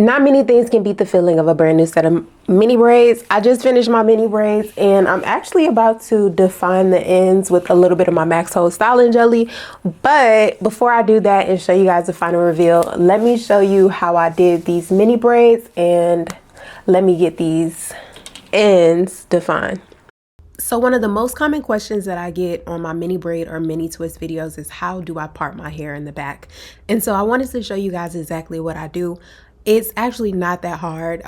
Not many things can beat the feeling of a brand new set of mini braids. I just finished my mini braids and I'm actually about to define the ends with a little bit of my Max Hold styling jelly. But before I do that and show you guys the final reveal, let me show you how I did these mini braids and let me get these ends defined. So one of the most common questions that I get on my mini braid or mini twist videos is how do I part my hair in the back? And so I wanted to show you guys exactly what I do. It's actually not that hard.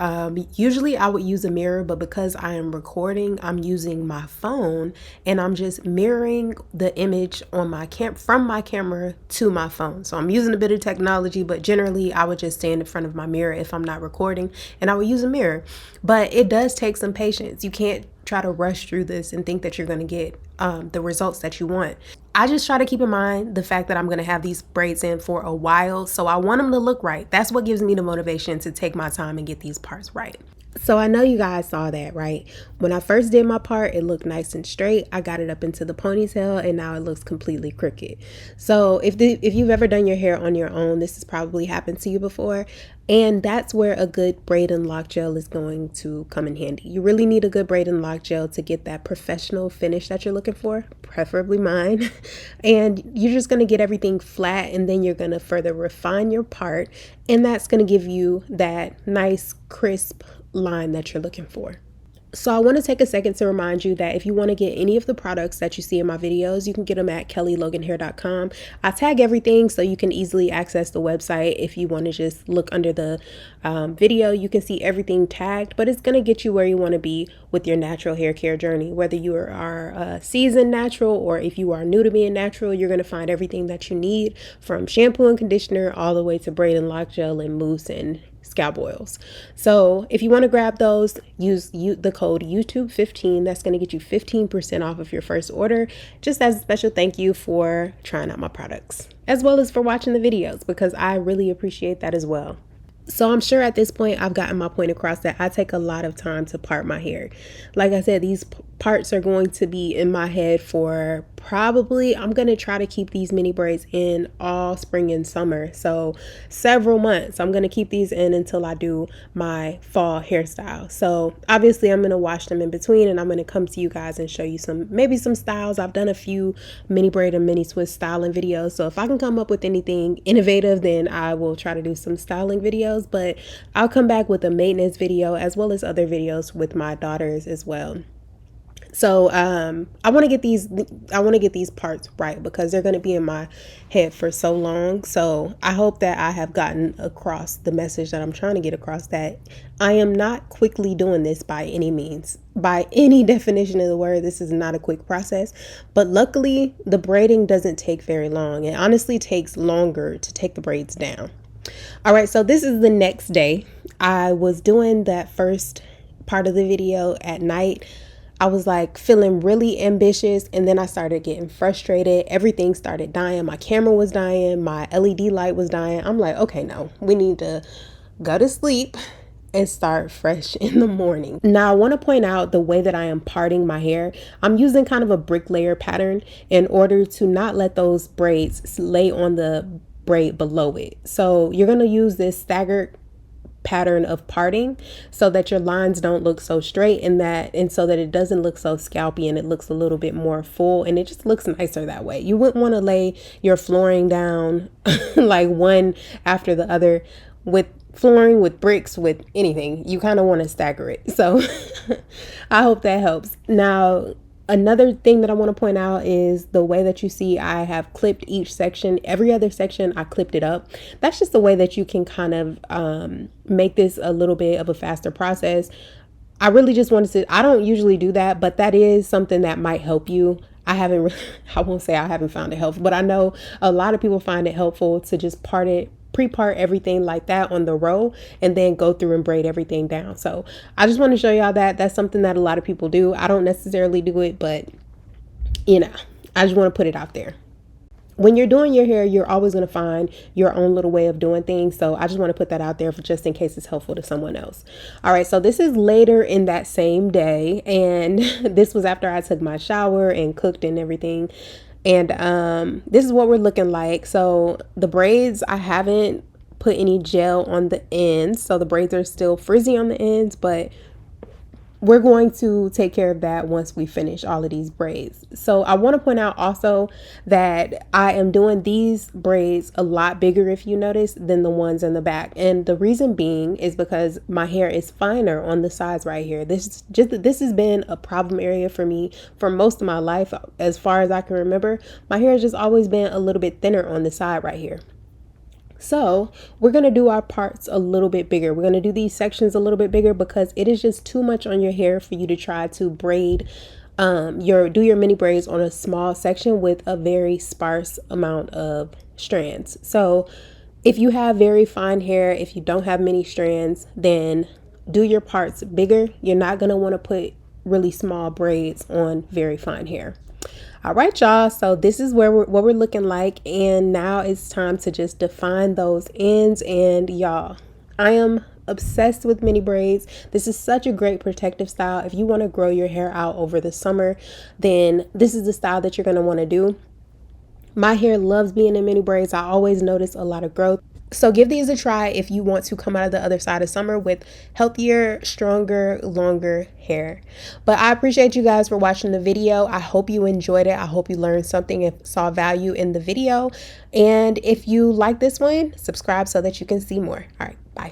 Usually I would use a mirror, but because I am recording, I'm using my phone and I'm just mirroring the image on my from my camera to my phone. So I'm using a bit of technology, but generally I would just stand in front of my mirror if I'm not recording and I would use a mirror. But it does take some patience. You can't try to rush through this and think that you're going to get the results that you want. I just try to keep in mind the fact that I'm going to have these braids in for a while, so I want them to look right. That's what gives me the motivation to take my time and get these parts right. So I know you guys saw that, right? When I first did my part, it looked nice and straight. I got it up into the ponytail and now it looks completely crooked. So if you've ever done your hair on your own, this has probably happened to you before. And that's where a good braid and lock gel is going to come in handy. You really need a good braid and lock gel to get that professional finish that you're looking for, preferably mine. And you're just going to get everything flat and then you're going to further refine your part. And that's going to give you that nice, crisp line that you're looking for. So I want to take a second to remind you that if you want to get any of the products that you see in my videos, you can get them at kellyloganhair.com. I tag everything so you can easily access the website. If you want to just look under the video, you can see everything tagged, but it's going to get you where you want to be with your natural hair care journey. Whether you are a seasoned natural or if you are new to being natural, you're going to find everything that you need from shampoo and conditioner all the way to braid and lock gel and mousse and scalp oils. So if you want to grab those, use the code YouTube15. That's going to get you 15% off of your first order, just as a special thank you for trying out my products, as well as for watching the videos, because I really appreciate that as well. So I'm sure at this point I've gotten my point across that I take a lot of time to part my hair. Like I said, these parts are going to be in my head for probably, I'm going to try to keep these mini braids in all spring and summer. So several months. I'm going to keep these in until I do my fall hairstyle. So obviously I'm going to wash them in between and I'm going to come to you guys and show you maybe some styles. I've done a few mini braid and mini twist styling videos. So if I can come up with anything innovative, then I will try to do some styling videos, but I'll come back with a maintenance video as well as other videos with my daughters as well. So I want to get these parts right because they're going to be in my head for so long. So I hope that I have gotten across the message that I'm trying to get across, that I am not quickly doing this by any means. By any definition of the word, this is not a quick process. But luckily, the braiding doesn't take very long. It honestly takes longer to take the braids down. All right, so this is the next day. I was doing that first part of the video at night. I was like feeling really ambitious and then I started getting frustrated. Everything started dying. My camera was dying. My LED light was dying. I'm like, okay, no, we need to go to sleep and start fresh in the morning. Now I want to point out the way that I am parting my hair. I'm using kind of a bricklayer pattern in order to not let those braids lay on the braid below it. So you're going to use this staggered pattern of parting so that your lines don't look so straight and so that it doesn't look so scalpy and it looks a little bit more full and it just looks nicer that way. You wouldn't want to lay your flooring down like one after the other. With flooring, with bricks, with anything, you kind of want to stagger it. So I hope that helps. Now another thing that I want to point out is the way that you see I have clipped each section. Every other section I clipped it up. That's just the way that you can kind of make this a little bit of a faster process. I really just wanted to, I don't usually do that, but that is something that might help you. I won't say I haven't found it helpful, but I know a lot of people find it helpful to just pre-part everything like that on the row and then go through and braid everything down. So I just want to show y'all that that's something that a lot of people do. I don't necessarily do it, but you know, I just want to put it out there. When you're doing your hair, you're always going to find your own little way of doing things. So I just want to put that out there for just in case it's helpful to someone else. All right. So this is later in that same day. And this was after I took my shower and cooked and everything. And this is what we're looking like. So the braids, I haven't put any gel on the ends, so the braids are still frizzy on the ends, but we're going to take care of that once we finish all of these braids. So I want to point out also that I am doing these braids a lot bigger, if you notice, than the ones in the back. And the reason being is because my hair is finer on the sides right here. This has been a problem area for me for most of my life. As far as I can remember, my hair has just always been a little bit thinner on the side right here. So we're going to do our parts a little bit bigger. We're going to do these sections a little bit bigger because it is just too much on your hair for you to try to braid do your mini braids on a small section with a very sparse amount of strands. So if you have very fine hair, if you don't have many strands, then do your parts bigger. You're not going to want to put really small braids on very fine hair. All right, y'all, so this is what we're looking like, and now it's time to just define those ends. And y'all, I am obsessed with mini braids. This is such a great protective style. If you want to grow your hair out over the summer, then this is the style that you're going to want to do. My hair loves being in mini braids. I always notice a lot of growth. So give these a try if you want to come out of the other side of summer with healthier, stronger, longer hair. But I appreciate you guys for watching the video. I hope you enjoyed it. I hope you learned something and saw value in the video. And if you like this one, subscribe so that you can see more. All right, bye.